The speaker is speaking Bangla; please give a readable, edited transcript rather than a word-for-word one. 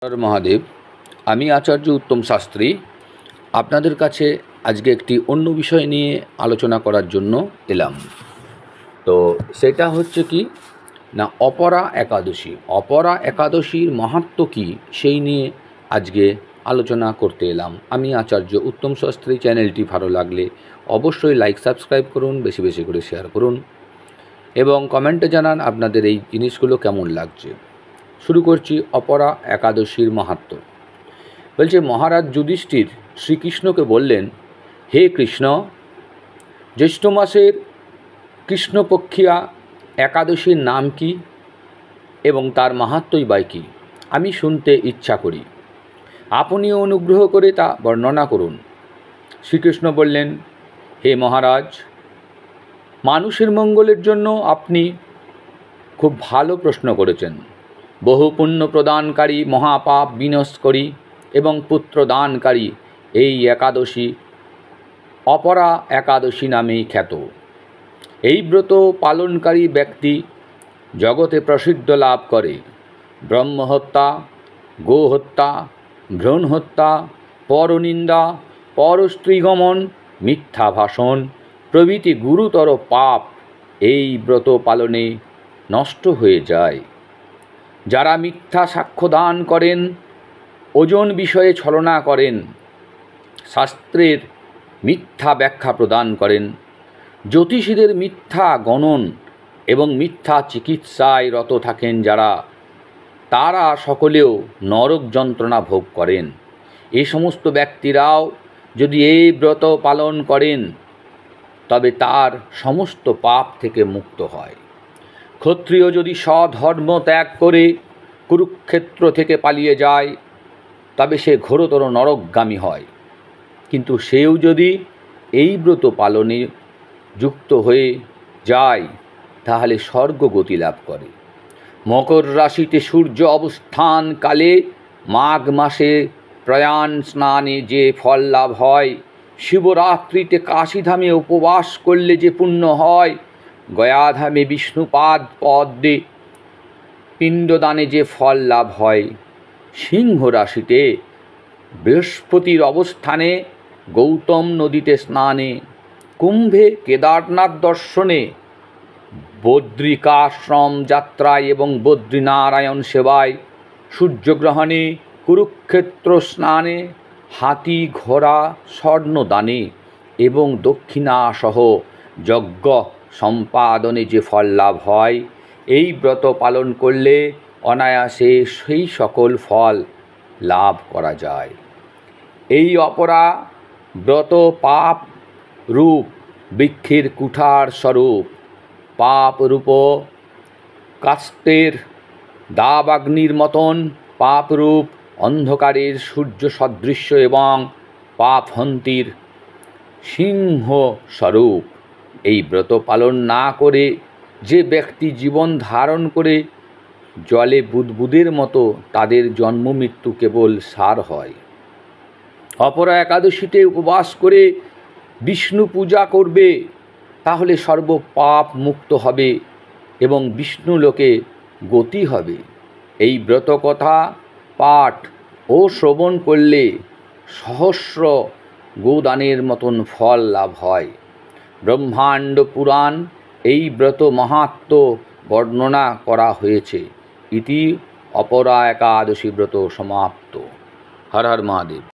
হর মহাদেব। আমি আচার্য উত্তম শাস্ত্রী আপনাদের কাছে আজকে একটি অন্য বিষয় নিয়ে আলোচনা করার জন্য এলাম। তো সেটা হচ্ছে কি না, অপরা একাদশী। অপরা একাদশীর মাহাত্ম্য কী সেই নিয়ে আজকে আলোচনা করতে এলাম। আমি আচার্য উত্তম শাস্ত্রী। চ্যানেলটি ভালো লাগলে অবশ্যই লাইক সাবস্ক্রাইব করুন, বেশি বেশি করে শেয়ার করুন এবং কমেন্টে জানান আপনাদের এই জিনিসগুলো কেমন লাগছে। শুরু করছি অপরা একাদশীর মাহাত্ম্য। বলছে, মহারাজ যুধিষ্ঠির শ্রীকৃষ্ণকে বললেন, হে কৃষ্ণ, জ্যৈষ্ঠ মাসের কৃষ্ণপক্ষিয়া একাদশীর নাম কি এবং তার মাহাত্ম্যই বা কী? আমি শুনতে ইচ্ছা করি। আপনিও অনুগ্রহ করে তা বর্ণনা করুন। শ্রীকৃষ্ণ বললেন, হে মহারাজ, মানুষের মঙ্গলের জন্য আপনি খুব ভালো প্রশ্ন করেছেন। বহু পুণ্য প্রদানকারী, মহাপাপ বিনাশকারী এবং পুত্র দানকারী এই একাদশী অপরা একাদশী নামেই খ্যাত। এই ব্রত পালনকারী ব্যক্তি জগতে প্রসিদ্ধ লাভ করে। ব্রহ্মহত্যা, গোহত্যা, ভ্রূণ হত্যা, পরনিন্দা, পরস্ত্রীগমন, মিথ্যা ভাষণ প্রভৃতি গুরুতর পাপ এই ব্রত পালনে নষ্ট হয়ে যায়। যারা মিথ্যা সাক্ষ্য দান করেন, ওজন বিষয়ে ছলনা করেন, শাস্ত্রের মিথ্যা ব্যাখ্যা প্রদান করেন, জ্যোতিষীদের মিথ্যা গণন এবং মিথ্যা চিকিৎসায় রত থাকেন যারা, তারা সকলেও নরক যন্ত্রণা ভোগ করেন। এ সমস্ত ব্যক্তিরাও যদি এই ব্রত পালন করেন তবে তার সমস্ত পাপ থেকে মুক্ত হয়। ক্ষত্রিয় যদি স্বধর্ম ত্যাগ করে কুরুক্ষেত্র থেকে পালিয়ে যায় তবে সে ঘোরতর নরকগামী হয়, কিন্তু সেও যদি এই ব্রত পালনে যুক্ত হয়ে যায় তাহলে স্বর্গগতি লাভ করে। মকর রাশিতে সূর্য অবস্থানকালে মাঘ মাসে প্রয়াণ স্নানে যে ফল লাভ হয়, শিবরাত্রিতে কাশীধামে উপবাস করলে যে পুণ্য হয়, গয়াধামে বিষ্ণুপাদ পদ্মে পিণ্ডদানে যে ফল লাভ হয়, সিংহ রাশিতে বৃহস্পতির অবস্থানে গৌতম নদীতে স্নানে, কুম্ভে কেদারনাথ দর্শনে, বদ্রিকাশ্রম যাত্রায় এবং বদ্রীনারায়ণ সেবায়, সূর্যগ্রহণে, কুরুক্ষেত্র স্নানে, হাতি ঘোড়া স্বর্ণদানে এবং দক্ষিণাসহ যজ্ঞ সম্পাদনে যে ফল লাভ হয়, এই ব্রত পালন করলে অনায়াসে সেই সকল ফল লাভ করা যায়। এই অপরা ব্রত পাপ রূপ বৃক্ষের কুঠার স্বরূপ। পাপ রূপ কাষ্ঠের দাবাগ্নির মতন পাপরূপ অন্ধকারের সূর্য সদৃশ্য এবং পাপহন্তীর সিংহ স্বরূপ। এই ব্রত পালন না করে যে ব্যক্তি জীবন ধারণ করে জলে বুদবুদের মতো, তাদের জন্ম মৃত্যু কেবল সার হয়। অপরা একাদশীতে উপবাস করে বিষ্ণু পূজা করবে, তাহলে সর্ব পাপ মুক্ত হবে এবং বিষ্ণু লোকে গতি হবে। এই ব্রত কথা পাঠ ও শ্রবণ করলে সহস্র গোদানের মতন ফল লাভ হয়। ব্রহ্মাণ্ড পুরাণ এই ব্রত মাহাত্ম্য বর্ণনা করা হয়েছে। ইতি অপরা একাদশী ব্রত সমাপ্ত। হর হর মহাদেব।